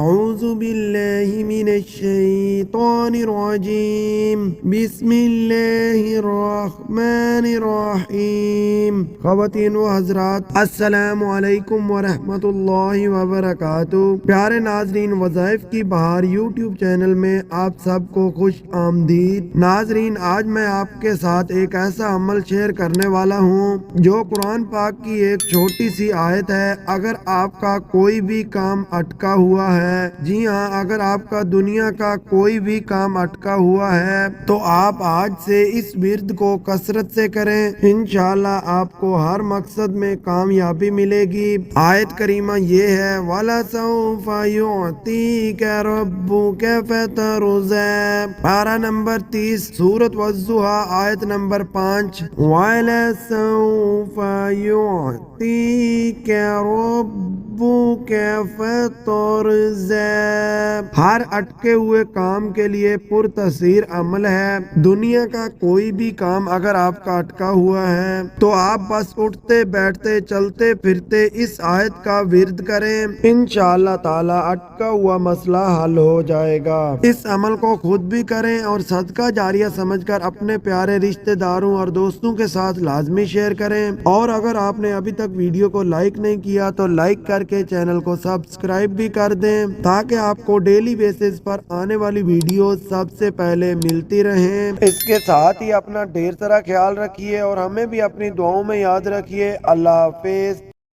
اعوذ باللہ من الشیطان الرجیم بسم اللہ الرحمن الرحیم۔ خواتین و حضرات، السلام علیکم ورحمۃ اللہ وبرکاتہ۔ پیارے ناظرین، وظائف کی بہار یوٹیوب چینل میں آپ سب کو خوش آمدید۔ ناظرین، آج میں آپ کے ساتھ ایک ایسا عمل شیئر کرنے والا ہوں جو قرآن پاک کی ایک چھوٹی سی آیت ہے۔ اگر آپ کا کوئی بھی کام اٹکا ہوا ہے، جی ہاں، اگر آپ کا دنیا کا کوئی بھی کام اٹکا ہوا ہے تو آپ آج سے اس ورد کو کثرت سے کریں، انشاءاللہ آپ کو ہر مقصد میں کامیابی ملے گی۔ آیت کریمہ یہ ہے، وَلَسَوْفَ يُعْطِيكَ رَبُّكَ فَتَرْضَىٰ۔ پارہ نمبر 30، سورۃ والضحیٰ، آیت نمبر 5۔ وَلَسَوْفَ يُعْطِيكَ رَبُّكَ فَتَرْضَىٰ۔ ہر اٹکے ہوئے کام کے لیے پرتاثیر عمل ہے۔ دنیا کا کوئی بھی کام اگر آپ کا اٹکا ہوا ہے تو آپ بس اٹھتے بیٹھتے چلتے پھرتے اس آیت کا ورد کریں، انشاءاللہ تعالی اٹکا ہوا مسئلہ حل ہو جائے گا۔ اس عمل کو خود بھی کریں اور صدقہ جاریہ سمجھ کر اپنے پیارے رشتہ داروں اور دوستوں کے ساتھ لازمی شیئر کریں، اور اگر آپ نے ابھی تک ویڈیو کو لائک نہیں کیا تو لائک کر کے چینل کو سبسکرائب بھی کر دیں تاکہ آپ کو ڈیلی بیسس پر آنے والی ویڈیوز سب سے پہلے ملتی رہیں۔ اس کے ساتھ ہی اپنا ڈھیر سارا خیال رکھیے اور ہمیں بھی اپنی دعاؤں میں یاد رکھیے۔ اللہ حافظ۔